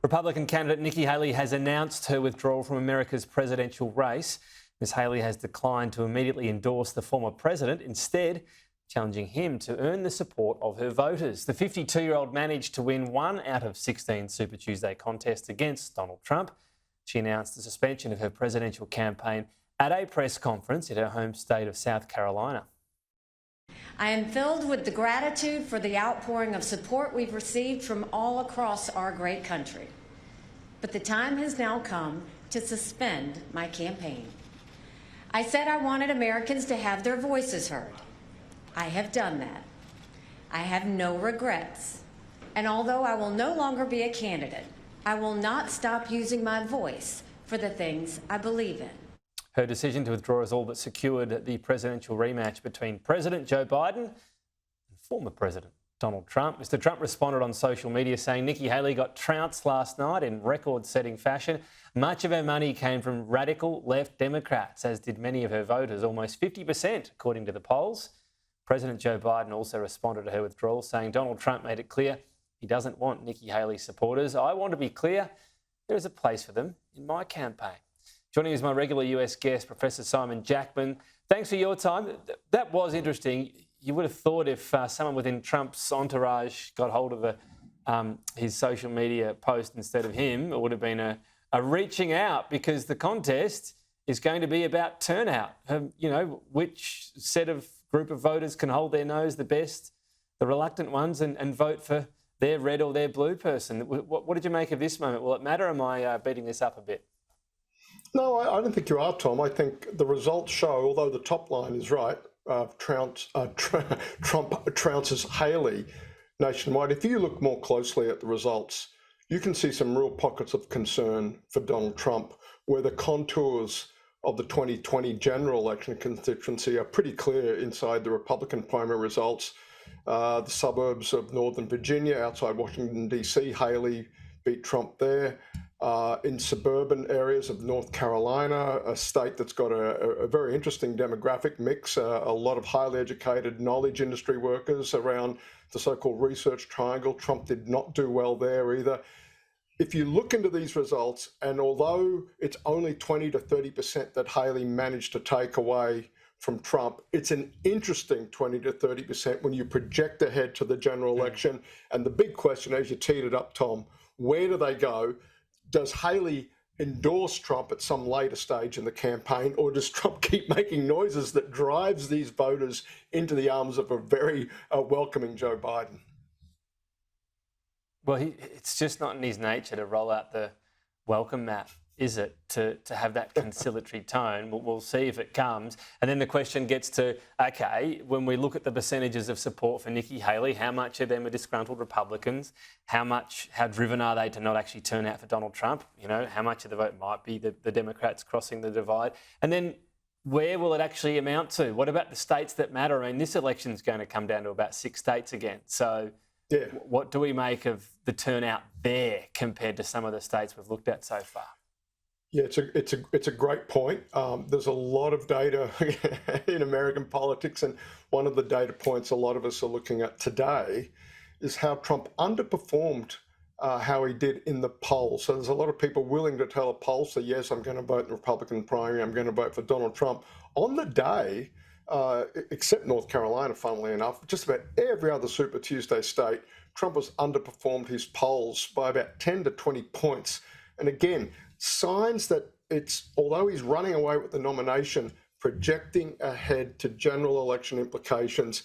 Republican candidate Nikki Haley has announced her withdrawal from America's presidential race. Ms Haley has declined to immediately endorse the former president, instead challenging him to earn the support of her voters. The 52-year-old managed to win 1 out of 16 Super Tuesday contests against Donald Trump. She announced the suspension of her presidential campaign at a press conference in her home state of South Carolina. I am filled with the gratitude for the outpouring of support we've received from all across our great country. But the time has now come to suspend my campaign. I said I wanted Americans to have their voices heard. I have done that. I have no regrets. And although I will no longer be a candidate, I will not stop using my voice for the things I believe in. Her decision to withdraw has all but secured the presidential rematch between President Joe Biden and former President Donald Trump. Mr Trump responded on social media saying Nikki Haley got trounced last night in record-setting fashion. Much of her money came from radical left Democrats, as did many of her voters, almost 50% according to the polls. President Joe Biden also responded to her withdrawal, saying Donald Trump made it clear he doesn't want Nikki Haley's supporters. I want to be clear, there is a place for them in my campaign. Joining us is my regular US guest, Professor Simon Jackman. Thanks for your time. That was interesting. You would have thought if someone within Trump's entourage got hold of his social media post instead of him, it would have been a reaching out, because the contest is going to be about turnout. Which set of group of voters can hold their nose the best, the reluctant ones, and vote for their red or their blue person. What did you make of this moment? Will it matter? Or am I beating this up a bit? No, I don't think you are, Tom. I think the results show, although the top line is right, Trump trounces Haley nationwide. If you look more closely at the results, you can see some real pockets of concern for Donald Trump, where the contours of the 2020 general election constituency are pretty clear inside the Republican primary results. The suburbs of Northern Virginia, outside Washington, D.C., Haley beat Trump there. In suburban areas of North Carolina, a state that's got a very interesting demographic mix, a lot of highly educated knowledge industry workers around the so-called research triangle. Trump did not do well there either. If you look into these results, and although it's only 20 to 30% that Haley managed to take away from Trump, it's an interesting 20 to 30% when you project ahead to the general election. And the big question, as you teed it up, Tom, where do they go? Does Haley endorse Trump at some later stage in the campaign, or does Trump keep making noises that drives these voters into the arms of a very welcoming Joe Biden? Well, it's just not in his nature to roll out the welcome mat, is it, to have that conciliatory tone? We'll see if it comes. And then the question gets to, OK, when we look at the percentages of support for Nikki Haley, how much of them are disgruntled Republicans? How driven are they to not actually turn out for Donald Trump? How much of the vote might be the Democrats crossing the divide? And then where will it actually amount to? What about the states that matter? I mean, this election is going to come down to about 6 states again. So yeah, what do we make of the turnout there compared to some of the states we've looked at so far? Yeah, it's a great point. There's a lot of data in American politics, and one of the data points a lot of us are looking at today is how Trump underperformed how he did in the polls. So there's a lot of people willing to tell a pollster, yes, I'm going to vote in the Republican primary, I'm going to vote for Donald Trump. On the day, except North Carolina, funnily enough, just about every other Super Tuesday state, Trump has underperformed his polls by about 10 to 20 points. And again, signs that although he's running away with the nomination, projecting ahead to general election implications,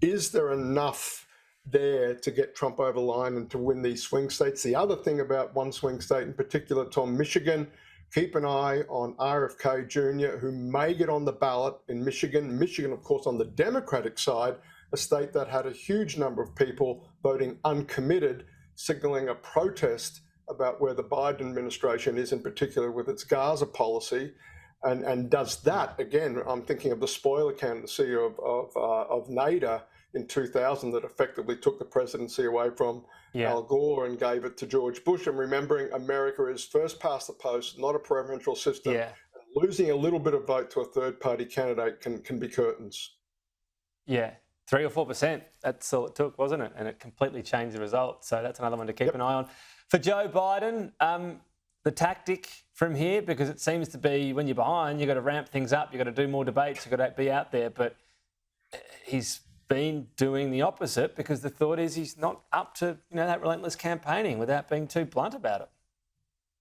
is there enough there to get Trump over the line and to win these swing states? The other thing about one swing state in particular, Tom, Michigan, keep an eye on RFK Jr., who may get on the ballot in Michigan. Michigan, of course, on the Democratic side, a state that had a huge number of people voting uncommitted, signaling a protest about where the Biden administration is, in particular with its Gaza policy, and does that, again, I'm thinking of the spoiler candidacy of Nader in 2000 that effectively took the presidency away from Al Gore and gave it to George Bush. And remembering America is first past the post, not a preferential system. Yeah. Losing a little bit of vote to a third-party candidate can be curtains. Yeah, 3 or 4%, that's all it took, wasn't it? And it completely changed the result. So that's another one to keep an eye on. For Joe Biden, the tactic from here, because it seems to be when you're behind, you've got to ramp things up, you've got to do more debates, you've got to be out there. But he's been doing the opposite because the thought is he's not up to that relentless campaigning without being too blunt about it.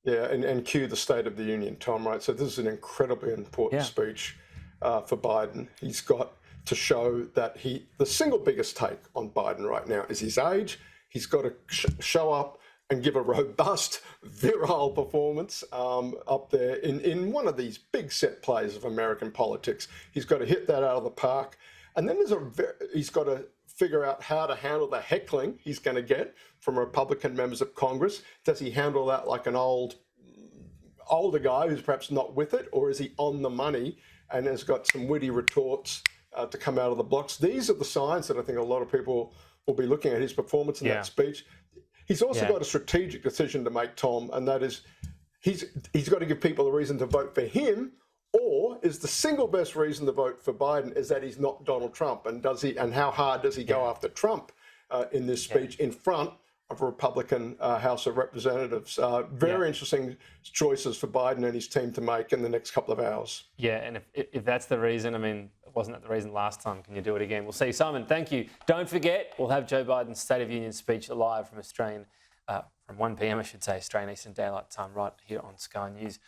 Yeah, and cue the State of the Union, Tom, right? So this is an incredibly important speech for Biden. He's got to show that the single biggest take on Biden right now is his age. He's got to show up and give a robust, virile performance up there in one of these big set plays of American politics. He's got to hit that out of the park. And then he's got to figure out how to handle the heckling he's going to get from Republican members of Congress. Does he handle that like an older guy who's perhaps not with it, or is he on the money and has got some witty retorts to come out of the blocks? These are the signs that I think a lot of people will be looking at his performance in that speech. He's also got a strategic decision to make, Tom, and that is he's got to give people a reason to vote for him, or is the single best reason to vote for Biden is that he's not Donald Trump, and how hard does he go after Trump in this speech in front of a Republican House of Representatives? Very interesting choices for Biden and his team to make in the next couple of hours. Yeah, and if that's the reason, I mean, wasn't that the reason last time? Can you do it again? We'll see. Simon, thank you. Don't forget, we'll have Joe Biden's State of Union speech live from 1 p.m, I should say, Australian Eastern Daylight Time, right here on Sky News.